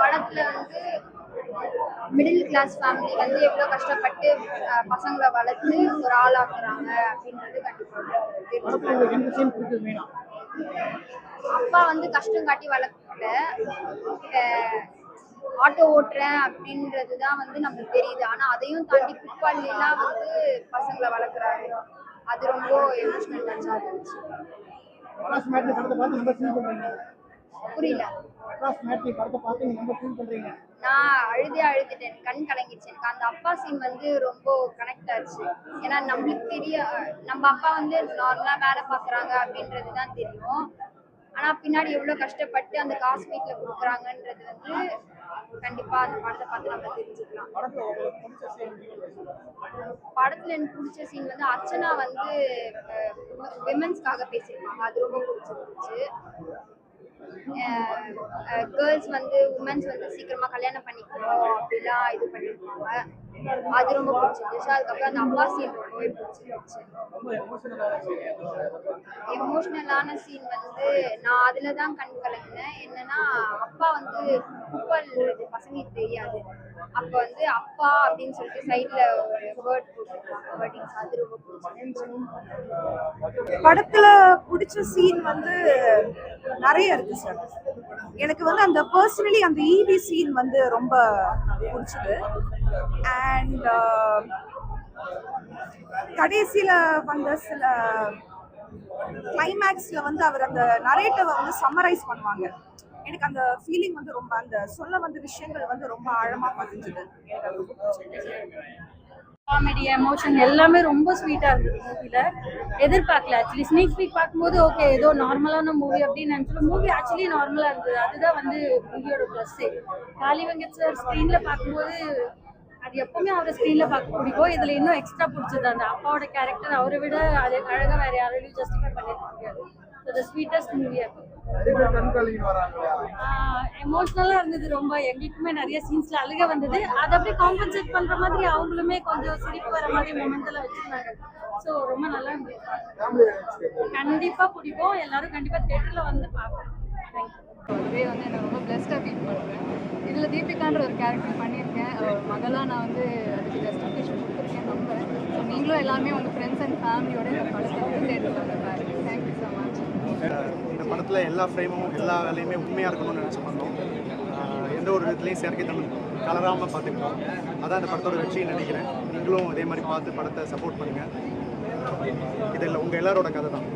படத்துல வந்து middle class family வந்து எவ்வளோ கஷ்டப்பட்டு பசங்களை வளர்த்து ஒரு ஆளாக்குறாங்க அப்படின்றது கண்டிப்பாக. அப்பா வந்து கஷ்டம் காட்டி வளர்க்கல, ஆட்டோ ஓட்டுறேன் அப்படின்றது தான் வந்து நம்மளுக்கு தெரியுது. ஆனா அதையும் தாண்டி குப்பாலாம் வந்து பசங்களை வளர்க்குறாரு. அது ரொம்ப எமோஷனல் டச்சா இருந்துச்சு. புரியல. நான் அழுதுட்டேன், கண் கலங்கிடுச்சு. எனக்கு அந்த அப்பா சீன் வந்து ரொம்ப கனெக்ட் ஆச்சு. ஏன்னா நம்மளுக்கு நம்ம அப்பா வந்து நார்மலா வேலை பாக்குறாங்க அப்படின்றது தான் தெரியும். ஆனா பின்னாடி எவ்வளவு கஷ்டப்பட்டு அந்த காசு வீட்டுல கொடுக்குறாங்கன்றது வந்து கண்டிப்பா அந்த படத்தை பார்த்து நம்ம தெரிஞ்சுக்கலாம். படத்துல எனக்கு பிடிச்ச சீன் வந்து அர்ச்சனா வந்து விமென்ஸ்க்காக பேசியிருப்பாங்க. அது ரொம்ப பிடிச்சிருந்துச்சு. கேர்ள்ஸ் வந்து உமன்ஸ் வந்து சீக்கிரமா கல்யாணம் பண்ணிக்கணும் அப்படிலாம் இது பண்ணிருப்பாங்க. அது ரொம்ப பிடிச்சிருந்துச்சு. அதுக்கப்புறம் அந்த அப்பா சீன் ரொம்பவே பிடிச்சிருந்துச்சு. எமோஷனலான சீன் வந்து நான் அதுலதான் கண் கலங்கினேன். என்னன்னா அப்பா வந்து குப்பல்ன்றது பசங்களுக்கு தெரியாது. அப்ப வந்து அப்பா அப்படின்னு சொல்லிட்டு சைட்ல ஒரு வேர்ட் போட்டிருப்பாங்க. அது ரொம்ப பிடிச்சிருந்துச்சு. படத்துல பிடிச்ச சீன் வந்து நிறைய இருக்கு சார். எனக்கு வந்து அந்த பர்சனலி அந்த ஈவி சீன் வந்து ரொம்ப பிடிச்சது. அண்ட் கடைசியில வந்த சில கிளைமேக்ஸ்ல வந்து அவர் அந்த நரேட்டிவை வந்து சம்மரைஸ் பண்ணுவாங்க. எனக்கு அந்த ஃபீலிங் வந்து ரொம்ப, அந்த சொல்ல வந்த விஷயங்கள் வந்து ரொம்ப ஆழமா பதிஞ்சுது. எனக்கு அது ரொம்ப பிடிச்சிருந்துச்சு. காமெடி, எமோஷன் எல்லாமே ரொம்ப ஸ்வீட்டா இருந்தது மூவில. எதிர்பார்க்கல. ஆக்சுவலி ஸ்னீக் பீக் பார்க்கும்போது ஓகே ஏதோ நார்மலான மூவி அப்படின்னு நினைச்சோம். மூவி ஆக்சுவலி நார்மலா இருந்தது. அதுதான் வந்து மூவியோட ப்ளஸ்ஸே. காளி வெங்கட் சார் ஸ்க்ரீன்ல பார்க்கும்போது அது எப்பவுமே அவரை ஸ்க்ரீன்ல பார்க்க பிடிக்கும். இதுல இன்னும் எக்ஸ்ட்ரா பிடிச்சது அந்த அப்பாவோட கேரக்டர். அவரை விட அது அழகா வேற யாராலையும் ஜஸ்டிஃபை பண்ணிருக்க முடியாது. ஸ்வீட்டஸ்ட் மூவியா இருக்கும். எமோஷனலா இருந்தது ரொம்ப. எங்களுக்குமே நிறைய சீன்ஸ்ல அழுக வந்தது. அதை அப்படியே காம்பன்சேட் பண்ற மாதிரி அவங்களுமே கொஞ்சம் சிரிப்பு வர மாதிரி மொமெண்ட்ல வச்சிருந்தாங்க. ஸோ ரொம்ப நல்லா இருந்தது. கண்டிப்பா பிடிக்கும். எல்லாரும் கண்டிப்பா தியேட்டர்ல வந்து பார்ப்போம். அதுவே வந்து எனக்கு ரொம்ப பிளஸ்டாக ஃபீல் பண்ணுறேன். இதில் தீபிகான்ற ஒரு கேரக்டர் பண்ணியிருக்கேன். மகளாக நான் வந்து அதுக்கு ஜஸ்டிஃபிகேஷன் கொடுத்துருக்கேன் நம்புறேன். ஸோ நீங்களும் எல்லாமே உங்கள் ஃப்ரெண்ட்ஸ் அண்ட் ஃபேமிலியோட இந்த படத்தை வந்து தேட்டரில் வந்து பாருங்க. Thank you so much. இந்த படத்தில் எல்லா ஃப்ரேமும் எல்லா வேலையுமே உண்மையாக இருக்கணும்னு நினச்சி பண்ணோம். எந்த ஒரு விதத்துலையும் செயற்கை தமிழ் கலராமல் பார்த்துக்கிட்டோம். அதான் இந்த படத்தோட வெற்றின்னு நினைக்கிறேன். நீங்களும் அதே மாதிரி பார்த்து படத்தை சப்போர்ட் பண்ணுங்கள். இதில் உங்கள் எல்லாரோட கதை தான்.